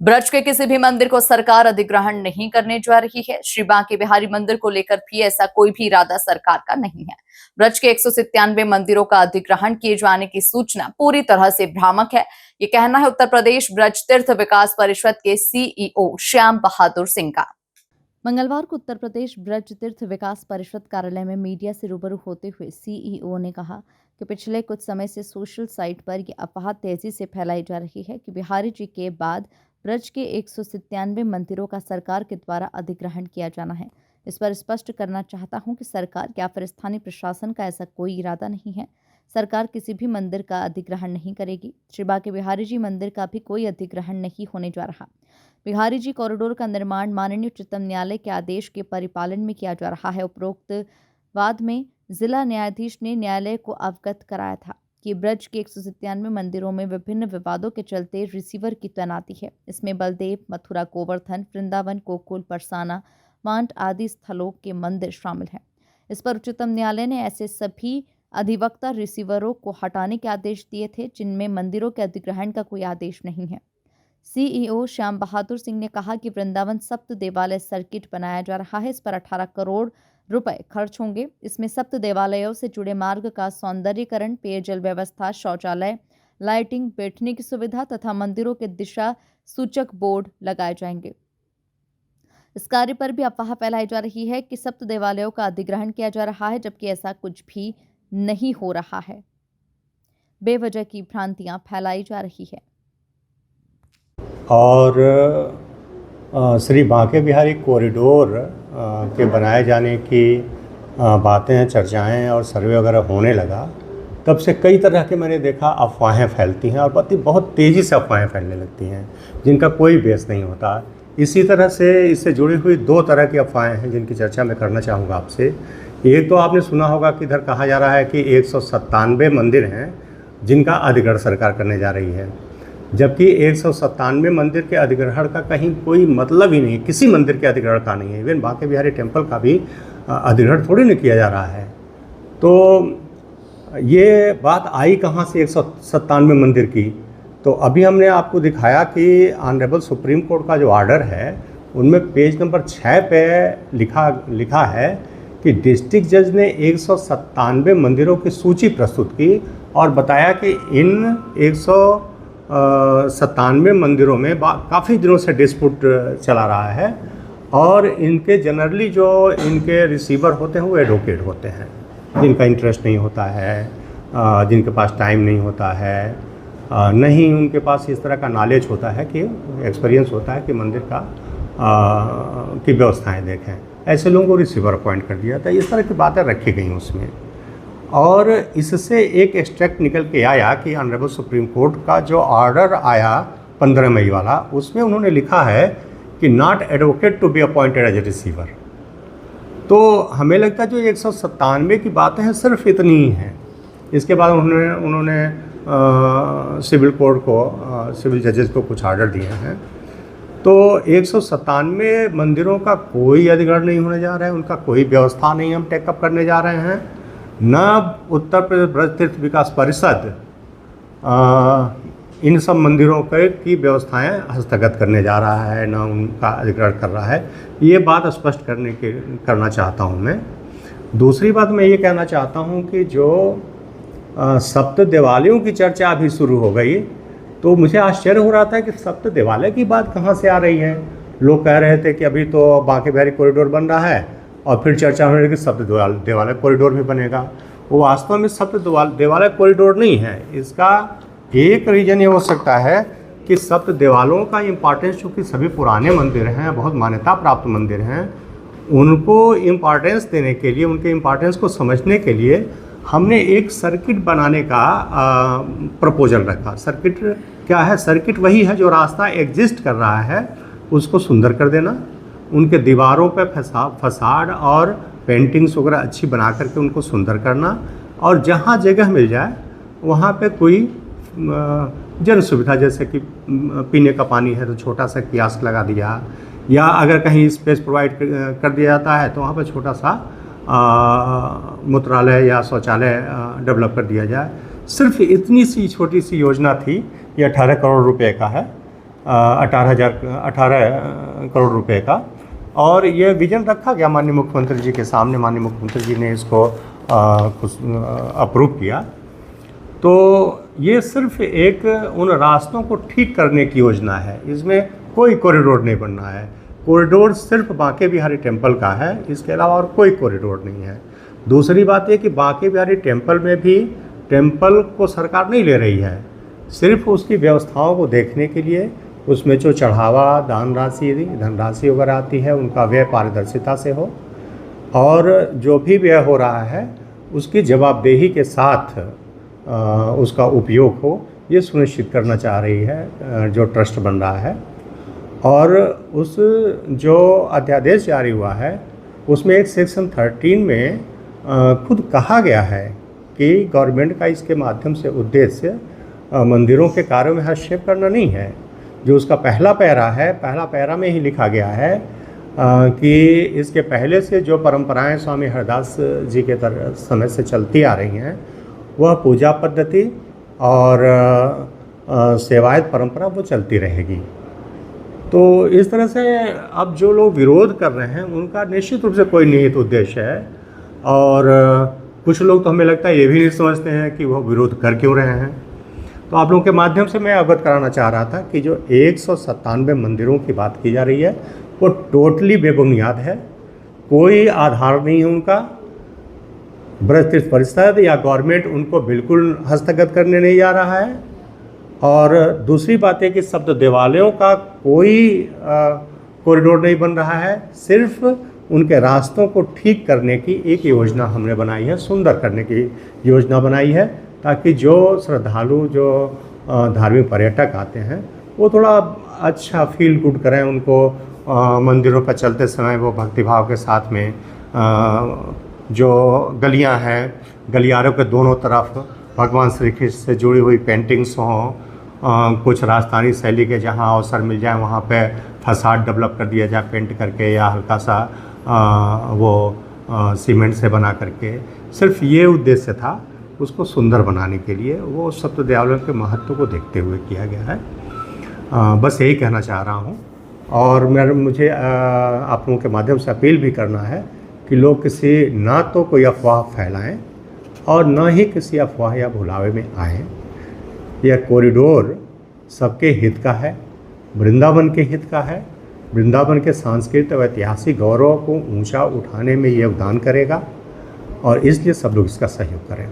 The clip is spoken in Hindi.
ब्रज के किसी भी मंदिर को सरकार अधिग्रहण नहीं करने जा रही है। श्री बांके बिहारी मंदिर को लेकर भी ऐसा कोई भी इरादा सरकार का नहीं है। ब्रज के 197 मंदिरों का अधिग्रहण किए जाने की सूचना पूरी तरह से भ्रामक है। ये कहना है उत्तर प्रदेश ब्रज तीर्थ विकास परिषद के सीईओ श्याम बहादुर सिंह का। मंगलवार को उत्तर प्रदेश ब्रज तीर्थ विकास परिषद कार्यालय में मीडिया से रूबरू होते हुए सीईओ ने कहा कि पिछले कुछ समय से सोशल साइट पर यह अफवाह तेजी से फैलाई जा रही है कि बिहारी जी के बाद ब्रज के 197 मंदिरों का सरकार के द्वारा अधिग्रहण किया जाना है। इस पर स्पष्ट करना चाहता हूं कि सरकार या फिर स्थानीय प्रशासन का ऐसा कोई इरादा नहीं है। सरकार किसी भी मंदिर का अधिग्रहण नहीं करेगी। श्री बांके बिहारी जी मंदिर का भी कोई अधिग्रहण नहीं होने जा रहा। बिहारी जी कॉरिडोर का निर्माण माननीय उच्चतम न्यायालय के आदेश के परिपालन में किया जा रहा है। उपरोक्त वाद में जिला न्यायाधीश ने न्यायालय को अवगत कराया था कि ब्रज के 197 मंदिरों में विभिन्न विवादों के चलते रिसीवर की तैनाती है। इसमें बलदेव, मथुरा, गोवर्धन, वृंदावन, गोकुल, परसाना, मांट आदि स्थलों के मंदिर शामिल हैं। इस पर उच्चतम न्यायालय ने ऐसे सभी अधिवक्ता रिसीवरों को हटाने के आदेश दिए थे जिनमें मंदिरों के अधिग्रहण का कोई आदेश नहीं है। सीईओ श्याम बहादुर सिंह ने कहा कि वृंदावन सप्त देवालय सर्किट बनाया जा रहा है। इस पर 18 करोड़ रुपए खर्च होंगे। इसमें सप्त देवालयों से जुड़े मार्ग का सौंदर्यीकरण, पेयजल व्यवस्था, शौचालय, लाइटिंग, बैठने की सुविधा तथा मंदिरों के दिशा सूचक बोर्ड लगाए जाएंगे। इस कार्य पर भी अफवाह फैलाई जा रही है कि सप्त देवालयों का अधिग्रहण किया जा रहा है, जबकि ऐसा कुछ भी नहीं हो रहा है। बेवजह की भ्रांतियां फैलाई जा रही है। और श्री बांके बिहारी कॉरिडोर के बनाए जाने की बातें, चर्चाएं और सर्वे वगैरह होने लगा, तब से कई तरह के मैंने देखा अफवाहें फैलती हैं और बहुत तेज़ी से अफवाहें फैलने लगती हैं जिनका कोई बेस नहीं होता। इसी तरह से इससे जुड़ी हुई दो तरह की अफवाहें हैं जिनकी चर्चा मैं करना चाहूँगा आपसे। एक तो आपने सुना होगा कि इधर कहा जा रहा है कि 197 मंदिर हैं जिनका अधिग्रहण सरकार करने जा रही है, जबकि 197 मंदिर के अधिग्रहण का कहीं कोई मतलब ही नहीं, किसी मंदिर के अधिग्रहण का नहीं है। इवन बांके बिहारी टेम्पल का भी अधिग्रहण थोड़ी नहीं किया जा रहा है। तो ये बात आई कहाँ से 197 मंदिर की? तो अभी हमने आपको दिखाया कि ऑनरेबल सुप्रीम कोर्ट का जो ऑर्डर है उनमें पेज नंबर 6 पे लिखा है कि डिस्ट्रिक्ट जज ने 197 मंदिरों की सूची प्रस्तुत की और बताया कि इन 197 मंदिरों में काफ़ी दिनों से डिस्प्यूट चला रहा है और इनके जनरली जो इनके रिसीवर होते हैं वो एडवोकेट होते हैं जिनका इंटरेस्ट नहीं होता है, जिनके पास टाइम नहीं होता है, नहीं उनके पास इस तरह का नॉलेज होता है कि एक्सपीरियंस होता है कि मंदिर का की व्यवस्थाएं देखें। ऐसे लोगों को रिसीवर अपॉइंट कर दिया था। इस तरह की बातें रखी गई उसमें और इससे एक एक्सट्रैक्ट निकल के आया कि ऑनरेबल सुप्रीम कोर्ट का जो ऑर्डर आया 15 मई वाला, उसमें उन्होंने लिखा है कि not advocate to be appointed as a receiver. तो हमें लगता है जो 197 की बातें हैं सिर्फ इतनी ही हैं। इसके बाद उन्होंने सिविल कोर्ट को, सिविल जजेस को कुछ ऑर्डर दिए हैं। तो 197 मंदिरों का कोई अधिग्रहण नहीं होने जा रहा है, उनका कोई व्यवस्था नहीं हम टेकअप करने जा रहे हैं। न उत्तर प्रदेश ब्रज तीर्थ विकास परिषद इन सब मंदिरों की व्यवस्थाएं हस्तगत करने जा रहा है, न उनका अधिग्रहण कर रहा है। ये बात स्पष्ट करना चाहता हूं मैं। दूसरी बात मैं ये कहना चाहता हूं कि जो सप्त देवालयों की चर्चा अभी शुरू हो गई, तो मुझे आश्चर्य हो रहा था कि सप्त देवालय की बात कहाँ से आ रही है। लोग कह रहे थे कि अभी तो बांके बिहारी कॉरिडोर बन रहा है और फिर चर्चा होने लगी सप्त देवालय कॉरिडोर भी बनेगा। वो वास्तव में सप्त देवालय कॉरिडोर नहीं है। इसका एक रीज़न ये हो सकता है कि सप्त देवालयों का इम्पॉर्टेंस, चूँकि सभी पुराने मंदिर हैं, बहुत मान्यता प्राप्त मंदिर हैं, उनको इम्पॉर्टेंस देने के लिए, उनके इम्पॉर्टेंस को समझने के लिए हमने एक सर्किट बनाने का प्रपोजल रखा। सर्किट क्या है? सर्किट वही है जो रास्ता एग्जिस्ट कर रहा है उसको सुंदर कर देना, उनके दीवारों पे फसाड और पेंटिंग्स वगैरह अच्छी बना करके उनको सुंदर करना, और जहाँ जगह मिल जाए वहाँ पे कोई जन सुविधा, जैसे कि पीने का पानी है तो छोटा सा कियास्क लगा दिया, या अगर कहीं स्पेस प्रोवाइड कर दिया जाता है तो वहाँ पे छोटा सा मूत्रालय या शौचालय डेवलप कर दिया जाए। सिर्फ इतनी सी छोटी सी योजना थी। ये 18 करोड़ रुपए का है 18 करोड़ रुपए का। और ये विजन रखा गया माननीय मुख्यमंत्री जी के सामने, माननीय मुख्यमंत्री जी ने इसको कुछ अप्रूव किया। तो ये सिर्फ एक उन रास्तों को ठीक करने की योजना है, इसमें कोई कॉरिडोर नहीं बनना है। कॉरिडोर सिर्फ बांके बिहारी टेम्पल का है, इसके अलावा और कोई कॉरिडोर नहीं है। दूसरी बात ये कि बांके बिहारी टेम्पल में भी टेम्पल को सरकार नहीं ले रही है, सिर्फ उसकी व्यवस्थाओं को देखने के लिए उसमें जो चढ़ावा, धनराशि वगैरह आती है, उनका व्यय पारदर्शिता से हो और जो भी व्यय हो रहा है उसकी जवाबदेही के साथ उसका उपयोग हो, ये सुनिश्चित करना चाह रही है जो ट्रस्ट बन रहा है। और उस जो अध्यादेश जारी हुआ है उसमें एक सेक्शन 13 में खुद कहा गया है कि गवर्नमेंट का इसके माध्यम से उद्देश्य मंदिरों के कार्यों में हस्तक्षेप करना नहीं है। जो उसका पहला पैरा में ही लिखा गया है कि इसके पहले से जो परंपराएं स्वामी हरदास जी के समय से चलती आ रही हैं, वह पूजा पद्धति और सेवायत परंपरा वो चलती रहेगी। तो इस तरह से अब जो लोग विरोध कर रहे हैं उनका निश्चित रूप से कोई निहित उद्देश्य है। और कुछ लोग तो हमें लगता है ये भी नहीं समझते हैं कि वह विरोध कर क्यों रहे हैं। तो आप लोगों के माध्यम से मैं अवगत कराना चाह रहा था कि जो 197 मंदिरों की बात की जा रही है वो टोटली बेबुनियाद है, कोई आधार नहीं है उनका। ब्रज तीर्थ परिषद या गवर्नमेंट उनको बिल्कुल हस्तगत करने नहीं जा रहा है। और दूसरी बात है कि शब्द देवालयों का कोई कॉरिडोर नहीं बन रहा है, सिर्फ उनके रास्तों को ठीक करने की एक योजना हमने बनाई है, सुंदर करने की योजना बनाई है, ताकि जो श्रद्धालु, जो धार्मिक पर्यटक आते हैं वो थोड़ा अच्छा फील गुड करें। उनको मंदिरों पर चलते समय वो भक्तिभाव के साथ में जो गलियां हैं, गलियारों के दोनों तरफ भगवान श्री कृष्ण से जुड़ी हुई पेंटिंग्स हों, कुछ राजस्थानी शैली के जहां अवसर मिल जाए वहां पे फसाड डेवलप कर दिया जाए पेंट करके या हल्का सा सीमेंट से बना करके। सिर्फ ये उद्देश्य था उसको सुंदर बनाने के लिए, वो सप्त देवालयों के महत्व को देखते हुए किया गया है। बस यही कहना चाह रहा हूँ। और मुझे आप लोगों के माध्यम से अपील भी करना है कि लोग किसी ना तो कोई अफवाह फैलाएं और न ही किसी अफवाह या भुलावे में आएँ। यह कॉरिडोर सबके हित का है, वृंदावन के हित का है। वृंदावन के सांस्कृतिक और ऐतिहासिक गौरव को ऊंचा उठाने में योगदान करेगा और इसलिए सब लोग इसका सहयोग करें।